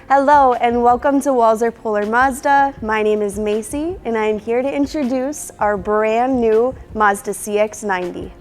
Hello and welcome to Walser Polar Mazda. My name is Macy and I am here to introduce our brand new Mazda CX-90.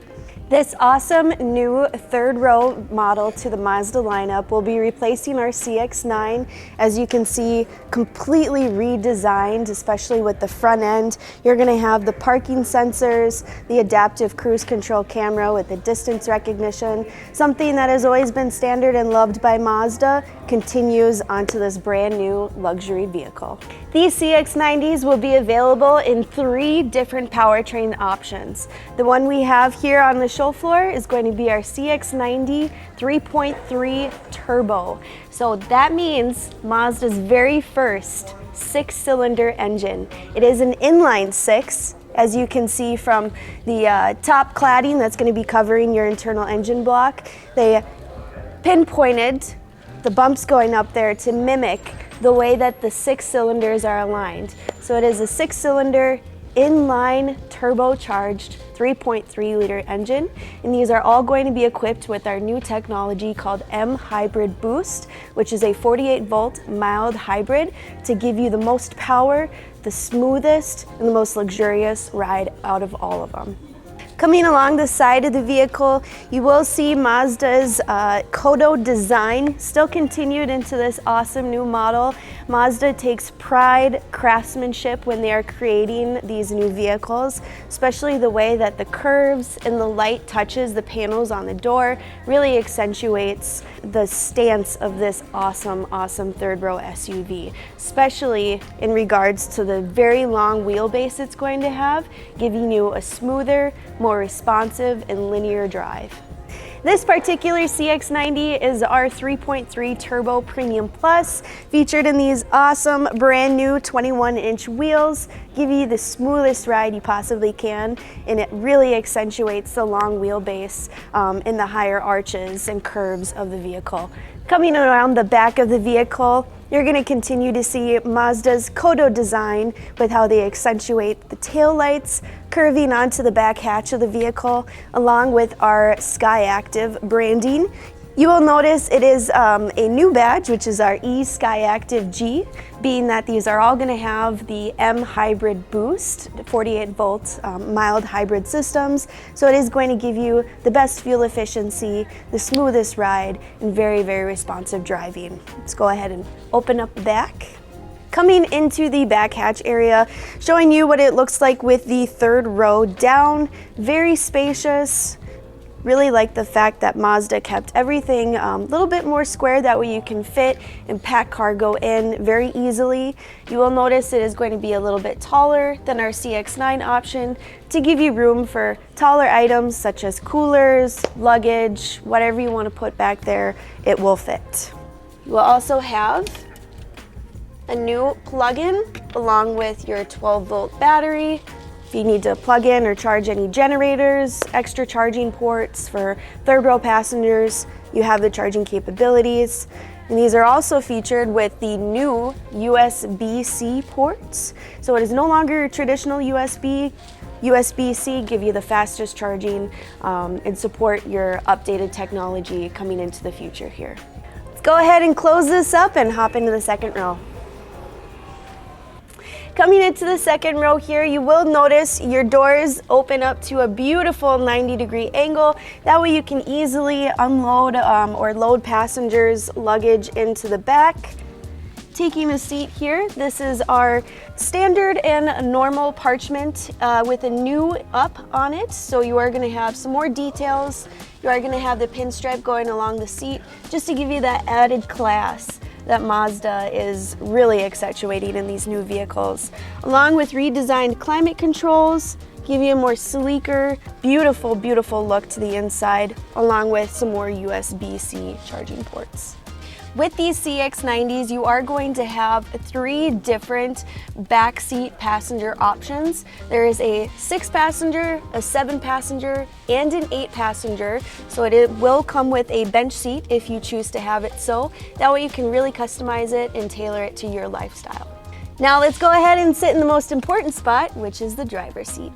This awesome new third row model to the Mazda lineup will be replacing our CX-9. As you can see, completely redesigned, especially with the front end. You're going to have the parking sensors, the adaptive cruise control camera with the distance recognition. Something that has always been standard and loved by Mazda continues onto this brand new luxury vehicle. These CX-90s will be available in 3 different powertrain options. The one we have here on the show floor is going to be our CX-90 3.3 turbo. So that means Mazda's very first 6-cylinder engine. It is an inline 6. As you can see from the top cladding that's going to be covering your internal engine block. They pinpointed the bumps going up there to mimic the way that the 6 cylinders are aligned. So it is a 6-cylinder inline turbocharged 3.3 liter engine, and these are all going to be equipped with our new technology called M Hybrid Boost, which is a 48 volt mild hybrid to give you the most power, the smoothest, and the most luxurious ride out of all of them. Coming along the side of the vehicle, you will see Mazda's Kodo design still continued into this awesome new model. Mazda takes pride, craftsmanship when they are creating these new vehicles, especially the way that the curves and the light touches the panels on the door really accentuates the stance of this awesome third row SUV, especially in regards to the very long wheelbase it's going to have, giving you a smoother, more responsive and linear drive. This particular CX-90 is our 3.3 Turbo Premium Plus, featured in these awesome brand new 21-inch wheels, give you the smoothest ride you possibly can, and it really accentuates the long wheelbase in the higher arches and curves of the vehicle. Coming around the back of the vehicle, you're going to continue to see Mazda's Kodo design with how they accentuate the tail lights, curving onto the back hatch of the vehicle, along with our Sky Active branding. You will notice it is a new badge, which is our eSky Active G, being that these are all going to have the M Hybrid Boost, 48 volt mild hybrid systems. So it is going to give you the best fuel efficiency, the smoothest ride, and very responsive driving. Let's go ahead and open up the back. Coming into the back hatch area, showing you what it looks like with the third row down. Very spacious. Really like the fact that Mazda kept everything a little bit more square, that way you can fit and pack cargo in very easily. You will notice it is going to be a little bit taller than our CX-9 option to give you room for taller items such as coolers, luggage, whatever you want to put back there, it will fit. You will also have a new plug-in along with your 12 volt battery. If you need to plug in or charge any generators, extra charging ports for third row passengers, you have the charging capabilities. And these are also featured with the new USB-C ports. So it is no longer traditional USB. USB-C give you the fastest charging and support your updated technology coming into the future here. Let's go ahead and close this up and hop into the second row. Coming into the second row here, you will notice your doors open up to a beautiful 90-degree angle. That way you can easily unload or load passengers' luggage into the back. Taking a seat here, this is our standard and normal parchment with a new up on it. So you are going to have some more details. You are going to have the pinstripe going along the seat just to give you that added class that Mazda is really accentuating in these new vehicles. Along with redesigned climate controls, give you a more sleeker, beautiful look to the inside, along with some more USB-C charging ports. With these CX-90s, you are going to have 3 different backseat passenger options. There is a 6-passenger, a 7-passenger, and an 8-passenger. So it will come with a bench seat if you choose to have it so. That way you can really customize it and tailor it to your lifestyle. Now let's go ahead and sit in the most important spot, which is the driver's seat.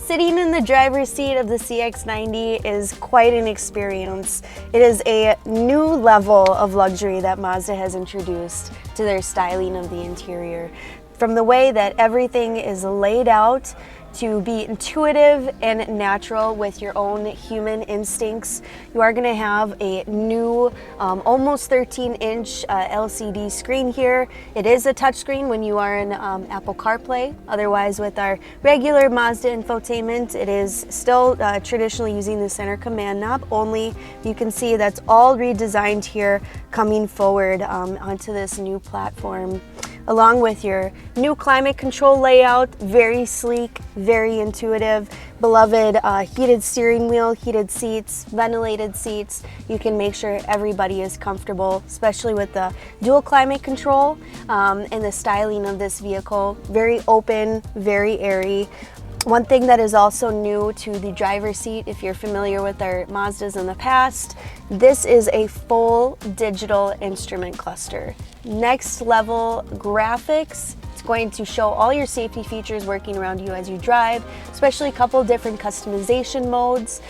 Sitting in the driver's seat of the CX-90 is quite an experience. It is a new level of luxury that Mazda has introduced to their styling of the interior. From the way that everything is laid out to be intuitive and natural with your own human instincts. You are going to have a new almost 13-inch LCD screen here. It is a touchscreen when you are in Apple CarPlay. Otherwise, with our regular Mazda infotainment, it is still traditionally using the center command knob only. You can see that's all redesigned here coming forward onto this new platform, along with your new climate control layout, very sleek, very intuitive, beloved heated steering wheel, heated seats, ventilated seats. You can make sure everybody is comfortable, especially with the dual climate control and the styling of this vehicle. Very open, very airy. One thing that is also new to the driver's seat, if you're familiar with our Mazdas in the past, this is a full digital instrument cluster. Next level graphics. It's going to show all your safety features working around you as you drive, especially a couple different customization modes.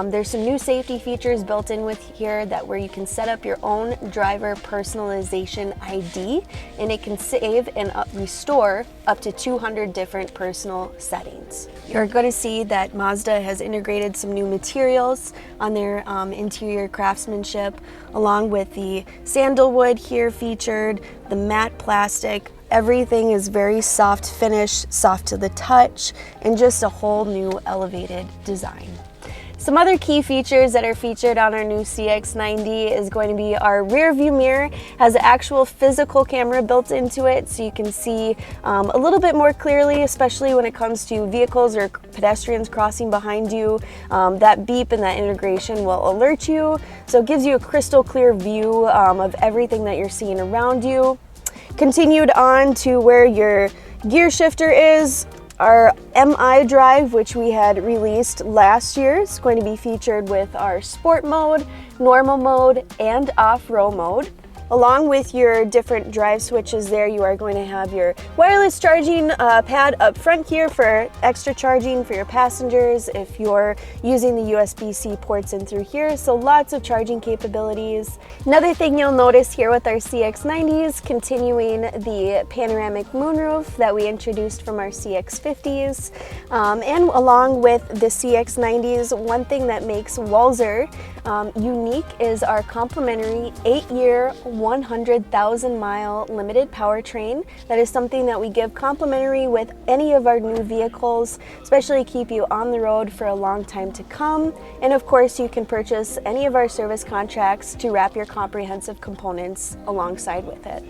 There's some new safety features built in with here where you can set up your own driver personalization ID, and it can save and restore up to 200 different personal settings. You're going to see that Mazda has integrated some new materials on their interior craftsmanship, along with the sandalwood here featured, the matte plastic. Everything is very soft finish, soft to the touch, and just a whole new elevated design. Some other key features that are featured on our new CX-90 is going to be our rear view mirror. Has an actual physical camera built into it, so you can see a little bit more clearly, especially when it comes to vehicles or pedestrians crossing behind you. That beep and that integration will alert you, so it gives you a crystal clear view of everything that you're seeing around you. Continued on to where your gear shifter is. Our MI drive, which we had released last year, is going to be featured with our sport mode, normal mode, and off-road mode. Along with your different drive switches there, you are going to have your wireless charging pad up front here for extra charging for your passengers if you're using the USB-C ports in through here, so lots of charging capabilities. Another thing you'll notice here with our CX-90s, continuing the panoramic moonroof that we introduced from our CX-50s. And along with the CX-90s, one thing that makes Walser unique is our complimentary 8-year, 100,000 mile limited powertrain. That is something that we give complimentary with any of our new vehicles, especially keep you on the road for a long time to come. And of course, you can purchase any of our service contracts to wrap your comprehensive components alongside with it.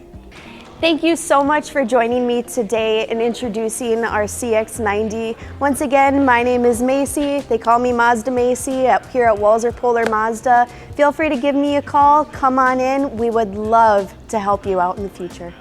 Thank you so much for joining me today in introducing our CX-90. Once again, my name is Macy. They call me Mazda Macy here at Walser Polar Mazda. Feel free to give me a call. Come on in. We would love to help you out in the future.